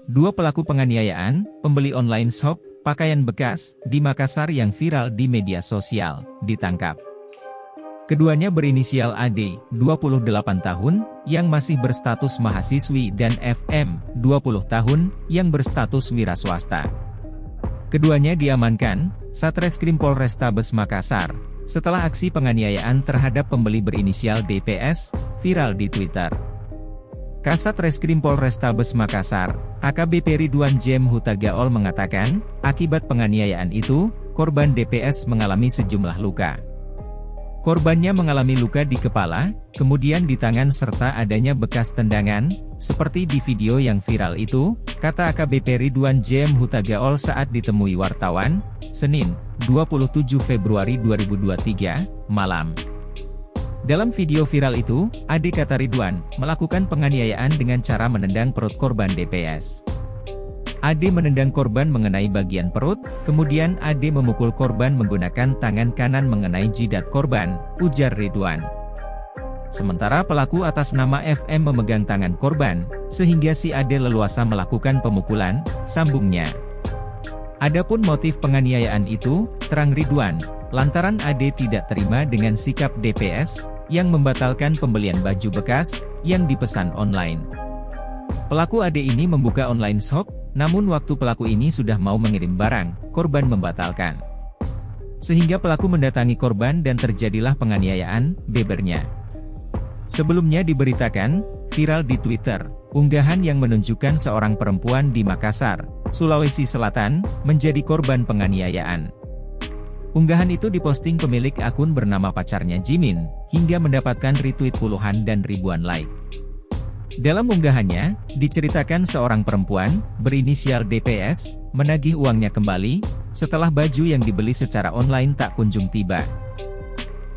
Dua pelaku penganiayaan, pembeli online shop, pakaian bekas, di Makassar yang viral di media sosial, ditangkap. Keduanya berinisial AD, 28 tahun, yang masih berstatus mahasiswi dan FM, 20 tahun, yang berstatus wira swasta. Keduanya diamankan, Satreskrim Polrestabes Makassar, setelah aksi penganiayaan terhadap pembeli berinisial DPS, viral di Twitter. Kasat Reskrim Polrestabes Makassar, AKBP Ridwan Jem Hutagaol mengatakan, akibat penganiayaan itu, korban DPS mengalami sejumlah luka. Korbannya mengalami luka di kepala, kemudian di tangan serta adanya bekas tendangan, seperti di video yang viral itu, kata AKBP Ridwan Jem Hutagaol saat ditemui wartawan, Senin, 27 Februari 2023, malam. Dalam video viral itu, Ade kata Ridwan, melakukan penganiayaan dengan cara menendang perut korban DPS. Ade menendang korban mengenai bagian perut, kemudian Ade memukul korban menggunakan tangan kanan mengenai jidat korban, ujar Ridwan. Sementara pelaku atas nama FM memegang tangan korban, sehingga si Ade leluasa melakukan pemukulan, sambungnya. Adapun motif penganiayaan itu, terang Ridwan, lantaran Ade tidak terima dengan sikap DPS, yang membatalkan pembelian baju bekas, yang dipesan online. Pelaku Ade ini membuka online shop, namun waktu pelaku ini sudah mau mengirim barang, korban membatalkan. Sehingga pelaku mendatangi korban dan terjadilah penganiayaan, bebernya. Sebelumnya diberitakan, viral di Twitter, unggahan yang menunjukkan seorang perempuan di Makassar, Sulawesi Selatan, menjadi korban penganiayaan. Unggahan itu diposting pemilik akun bernama pacarnya Jimin, hingga mendapatkan retweet puluhan dan ribuan like. Dalam unggahannya, diceritakan seorang perempuan, berinisial DPS, menagih uangnya kembali, setelah baju yang dibeli secara online tak kunjung tiba.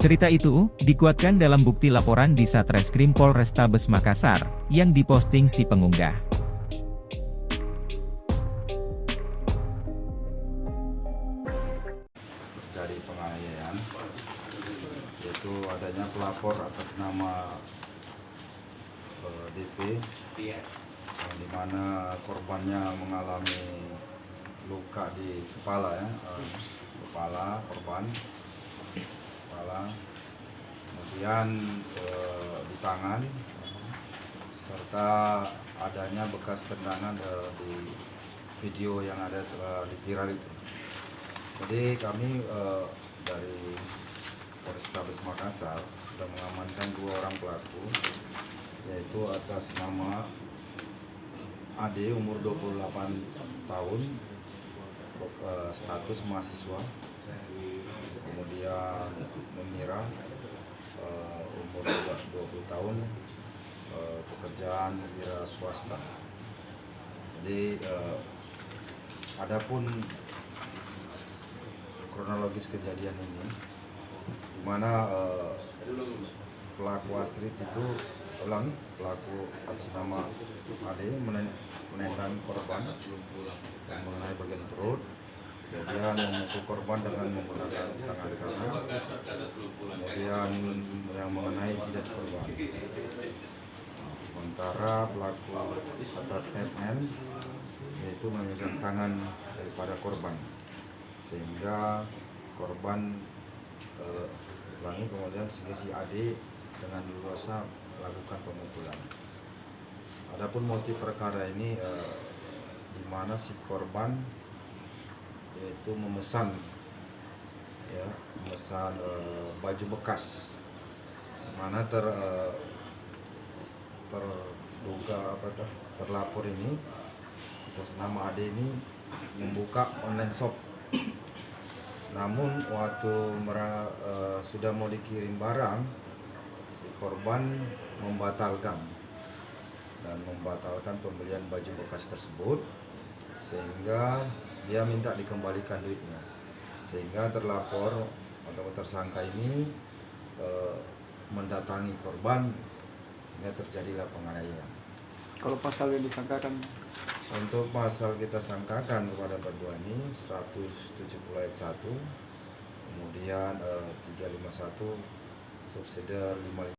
Cerita itu, dikuatkan dalam bukti laporan di Satreskrim Polrestabes Makassar, yang diposting si pengunggah. Terjadi penganiayaan, yaitu adanya pelapor atas nama DP, di mana korbannya mengalami luka di kepala, kepala korban, kemudian di tangan, serta adanya bekas tendangan di video yang ada di viral itu. Jadi kami dari Polrestabes Makassar sudah mengamankan dua orang pelaku, yaitu atas nama Ade umur 28 tahun, status mahasiswa, kemudian Menira umur 20 tahun, pekerjaan wira swasta. Jadi adapun kronologis kejadian ini, di mana pelaku Astrid itu pelaku atas nama Ade menendang korban mengenai bagian perut, kemudian memukul korban dengan menggunakan tangan kanan, kemudian yang mengenai jidat korban. Sementara pelaku atas MM yaitu memegang tangan daripada korban, sehingga korban kemudian sehingga si Ade dengan leluasa melakukan pemukulan. Adapun motif perkara ini di mana si korban yaitu memesan baju bekas, mana terlapor ini atas nama Ade ini membuka online shop. Namun waktu sudah mau dikirim barang, si korban membatalkan pembelian baju bekas tersebut, sehingga dia minta dikembalikan duitnya, sehingga terlapor atau tersangka ini mendatangi korban, sehingga terjadilah penganiayaan. Kalau pasal yang disangkakan? Untuk pasal kita sangkakan kepada berdua ini 170 ayat 1, kemudian 351 subsidiar 55